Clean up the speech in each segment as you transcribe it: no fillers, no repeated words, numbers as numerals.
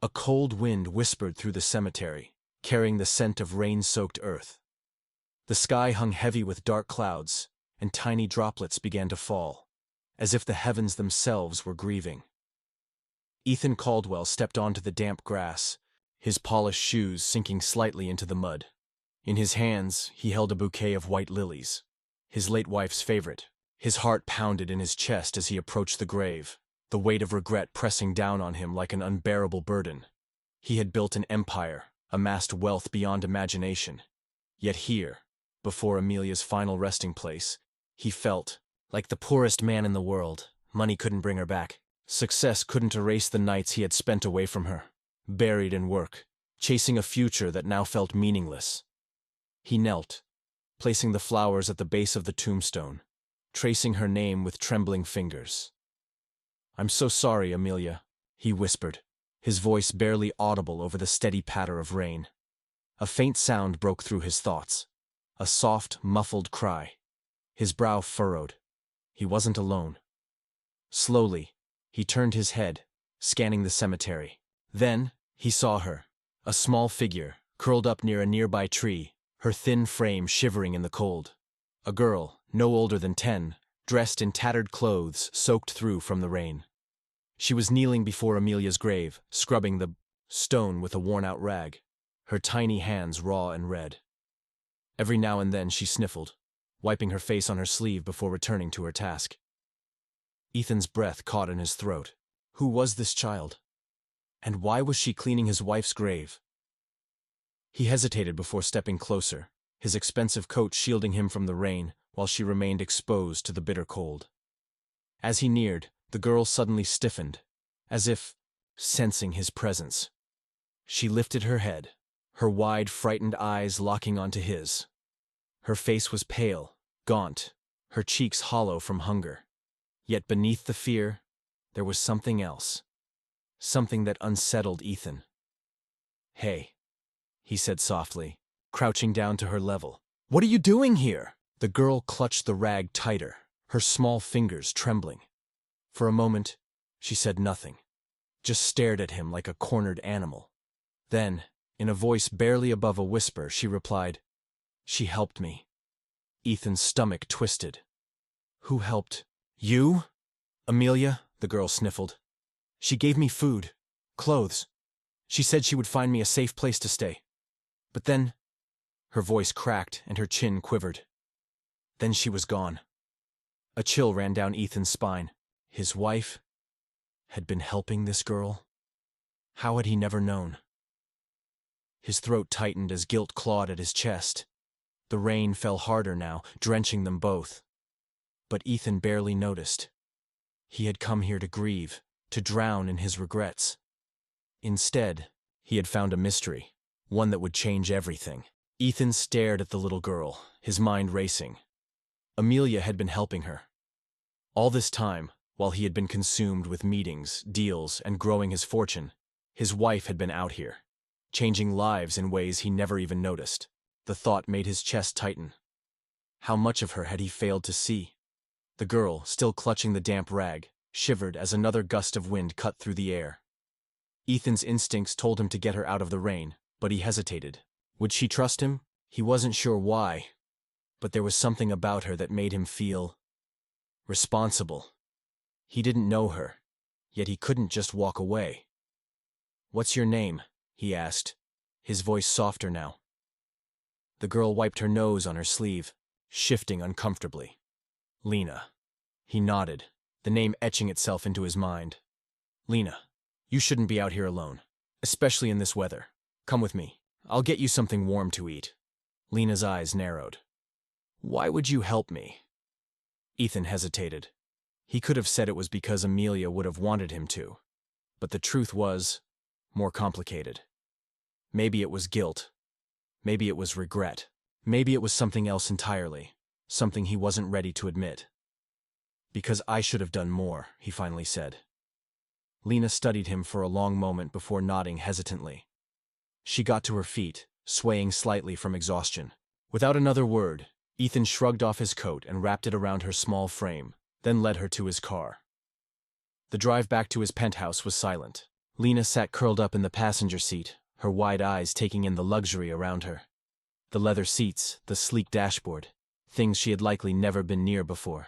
A cold wind whispered through the cemetery, carrying the scent of rain-soaked earth. The sky hung heavy with dark clouds, and tiny droplets began to fall, as if the heavens themselves were grieving. Ethan Caldwell stepped onto the damp grass, his polished shoes sinking slightly into the mud. In his hands, he held a bouquet of white lilies, his late wife's favorite. His heart pounded in his chest as he approached the grave, the weight of regret pressing down on him like an unbearable burden. He had built an empire, amassed wealth beyond imagination. Yet here, before Amelia's final resting place, he felt like the poorest man in the world. Money couldn't bring her back. Success couldn't erase the nights he had spent away from her, buried in work, chasing a future that now felt meaningless. He knelt, placing the flowers at the base of the tombstone, tracing her name with trembling fingers. "I'm so sorry, Amelia," he whispered, his voice barely audible over the steady patter of rain. A faint sound broke through his thoughts, a soft, muffled cry. His brow furrowed. He wasn't alone. Slowly, he turned his head, scanning the cemetery. Then, he saw her, a small figure, curled up near a nearby tree, her thin frame shivering in the cold. A girl, no older than 10, dressed in tattered clothes soaked through from the rain. She was kneeling before Amelia's grave, scrubbing the stone with a worn-out rag, her tiny hands raw and red. Every now and then she sniffled, wiping her face on her sleeve before returning to her task. Ethan's breath caught in his throat. Who was this child? And why was she cleaning his wife's grave? He hesitated before stepping closer, his expensive coat shielding him from the rain while she remained exposed to the bitter cold. As he neared, the girl suddenly stiffened, as if sensing his presence. She lifted her head, her wide, frightened eyes locking onto his. Her face was pale, gaunt, her cheeks hollow from hunger. Yet beneath the fear, there was something else. Something that unsettled Ethan. "Hey," he said softly, crouching down to her level. "What are you doing here?" The girl clutched the rag tighter, her small fingers trembling. For a moment, she said nothing, just stared at him like a cornered animal. Then, in a voice barely above a whisper, she replied, "She helped me." Ethan's stomach twisted. "Who helped? You?" "Amelia," the girl sniffled. "She gave me food, clothes. She said she would find me a safe place to stay. But then," her voice cracked and her chin quivered, "then she was gone." A chill ran down Ethan's spine. His wife had been helping this girl? How had he never known? His throat tightened as guilt clawed at his chest. The rain fell harder now, drenching them both. But Ethan barely noticed. He had come here to grieve, to drown in his regrets. Instead, he had found a mystery, one that would change everything. Ethan stared at the little girl, his mind racing. Amelia had been helping her. All this time, while he had been consumed with meetings, deals, and growing his fortune, his wife had been out here, changing lives in ways he never even noticed. The thought made his chest tighten. How much of her had he failed to see? The girl, still clutching the damp rag, shivered as another gust of wind cut through the air. Ethan's instincts told him to get her out of the rain, but he hesitated. Would she trust him? He wasn't sure why, but there was something about her that made him feel responsible. He didn't know her, yet he couldn't just walk away. "What's your name?" he asked, his voice softer now. The girl wiped her nose on her sleeve, shifting uncomfortably. "Lena." He nodded, the name etching itself into his mind. "Lena, you shouldn't be out here alone, especially in this weather. Come with me. I'll get you something warm to eat." Lena's eyes narrowed. "Why would you help me?" Ethan hesitated. He could have said it was because Amelia would have wanted him to, but the truth was more complicated. Maybe it was guilt. Maybe it was regret. Maybe it was something else entirely, something he wasn't ready to admit. "Because I should have done more," he finally said. Lena studied him for a long moment before nodding hesitantly. She got to her feet, swaying slightly from exhaustion. Without another word, Ethan shrugged off his coat and wrapped it around her small frame, then led her to his car. The drive back to his penthouse was silent. Lena sat curled up in the passenger seat, her wide eyes taking in the luxury around her. The leather seats, the sleek dashboard, things she had likely never been near before.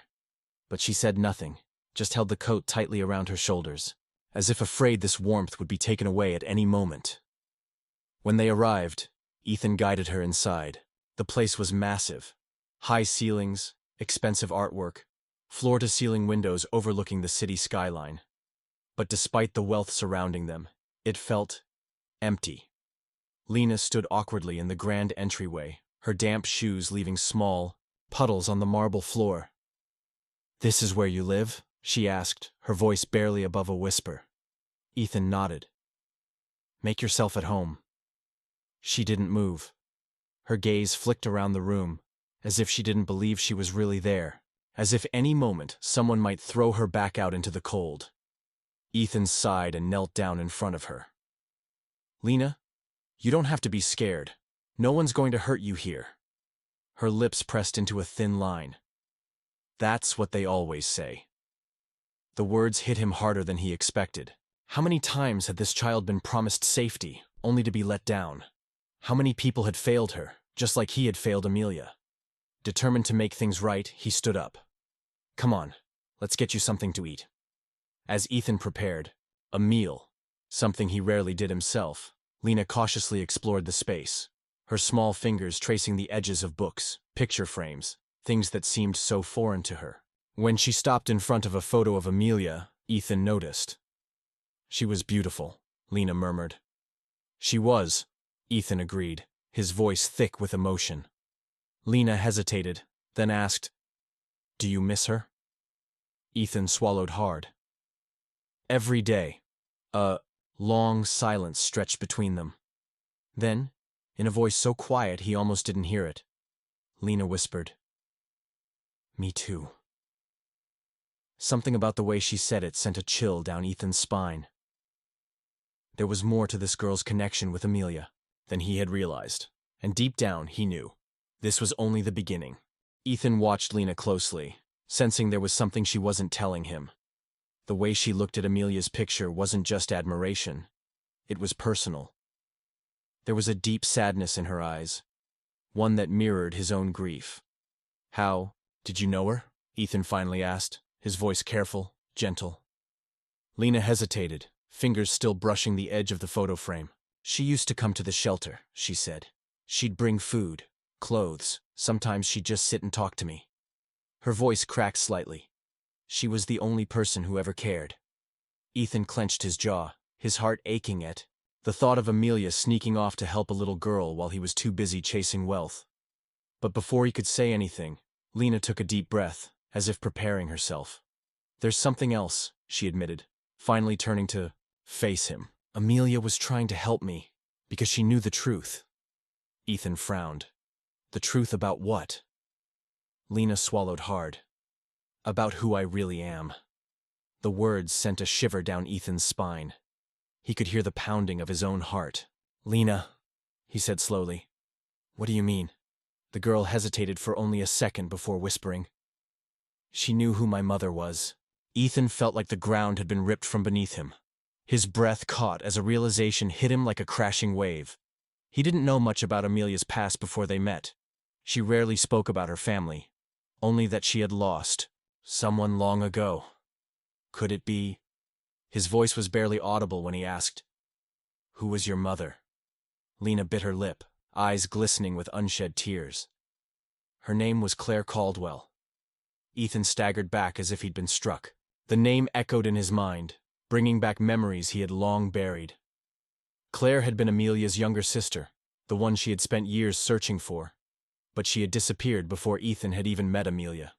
But she said nothing, just held the coat tightly around her shoulders, as if afraid this warmth would be taken away at any moment. When they arrived, Ethan guided her inside. The place was massive. High ceilings, expensive artwork, floor-to-ceiling windows overlooking the city skyline. But despite the wealth surrounding them, it felt empty. Lena stood awkwardly in the grand entryway, her damp shoes leaving small puddles on the marble floor. "This is where you live?" she asked, her voice barely above a whisper. Ethan nodded. "Make yourself at home." She didn't move. Her gaze flicked around the room, as if she didn't believe she was really there, as if any moment someone might throw her back out into the cold. Ethan sighed and knelt down in front of her. "Lena, you don't have to be scared. No one's going to hurt you here." Her lips pressed into a thin line. "That's what they always say." The words hit him harder than he expected. How many times had this child been promised safety, only to be let down? How many people had failed her, just like he had failed Amelia? Determined to make things right, he stood up. "Come on, let's get you something to eat." As Ethan prepared a meal, something he rarely did himself, Lena cautiously explored the space, her small fingers tracing the edges of books, picture frames, things that seemed so foreign to her. When she stopped in front of a photo of Amelia, Ethan noticed. "She was beautiful," Lena murmured. "She was," Ethan agreed, his voice thick with emotion. Lena hesitated, then asked, "Do you miss her?" Ethan swallowed hard. "Every day." A long silence stretched between them. Then, in a voice so quiet he almost didn't hear it, Lena whispered, "Me too." Something about the way she said it sent a chill down Ethan's spine. There was more to this girl's connection with Amelia than he had realized, and deep down he knew this was only the beginning. Ethan watched Lena closely, sensing there was something she wasn't telling him. The way she looked at Amelia's picture wasn't just admiration, it was personal. There was a deep sadness in her eyes, one that mirrored his own grief. "How did you know her?" Ethan finally asked, his voice careful, gentle. Lena hesitated, fingers still brushing the edge of the photo frame. "She used to come to the shelter," she said. "She'd bring food, clothes, sometimes she'd just sit and talk to me." Her voice cracked slightly. She was the only person who ever cared. Ethan clenched his jaw, his heart aching at the thought of Amelia sneaking off to help a little girl while he was too busy chasing wealth. But before he could say anything, Lena took a deep breath, as if preparing herself. "There's something else," she admitted, finally turning to face him. "Amelia was trying to help me, because she knew the truth." Ethan frowned. "The truth about what?" Lena swallowed hard. "About who I really am." The words sent a shiver down Ethan's spine. He could hear the pounding of his own heart. "Lena," he said slowly. "What do you mean?" The girl hesitated for only a second before whispering. "She knew who my mother was." Ethan felt like the ground had been ripped from beneath him. His breath caught as a realization hit him like a crashing wave. He didn't know much about Amelia's past before they met. She rarely spoke about her family, only that she had lost someone long ago. Could it be? His voice was barely audible when he asked, "Who was your mother?" Lena bit her lip, eyes glistening with unshed tears. "Her name was Claire Caldwell." Ethan staggered back as if he'd been struck. The name echoed in his mind, bringing back memories he had long buried. Claire had been Amelia's younger sister, the one she had spent years searching for, but she had disappeared before Ethan had even met Amelia.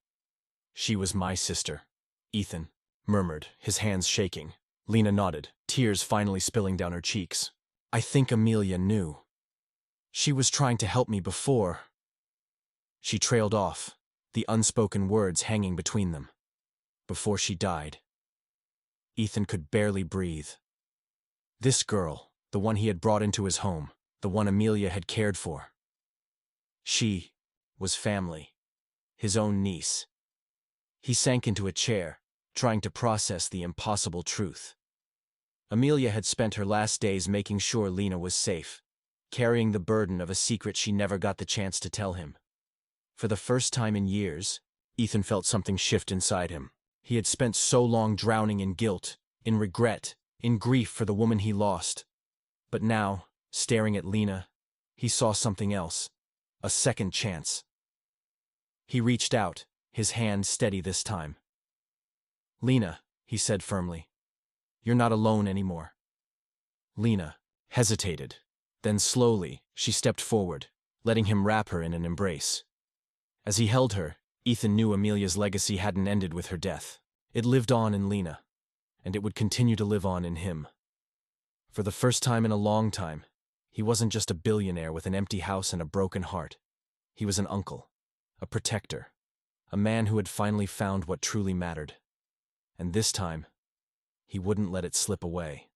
"She was my sister," Ethan murmured, his hands shaking. Lena nodded, tears finally spilling down her cheeks. "I think Amelia knew. She was trying to help me before." She trailed off, the unspoken words hanging between them. "Before she died." Ethan could barely breathe. This girl, the one he had brought into his home, the one Amelia had cared for. She was family, his own niece. He sank into a chair, trying to process the impossible truth. Amelia had spent her last days making sure Lena was safe, carrying the burden of a secret she never got the chance to tell him. For the first time in years, Ethan felt something shift inside him. He had spent so long drowning in guilt, in regret, in grief for the woman he lost. But now, staring at Lena, he saw something else, a second chance. He reached out, his hand steady this time. "Lena," he said firmly, "you're not alone anymore." Lena hesitated. Then slowly, she stepped forward, letting him wrap her in an embrace. As he held her, Ethan knew Amelia's legacy hadn't ended with her death. It lived on in Lena, and it would continue to live on in him. For the first time in a long time, he wasn't just a billionaire with an empty house and a broken heart. He was an uncle, a protector, a man who had finally found what truly mattered. And this time, he wouldn't let it slip away.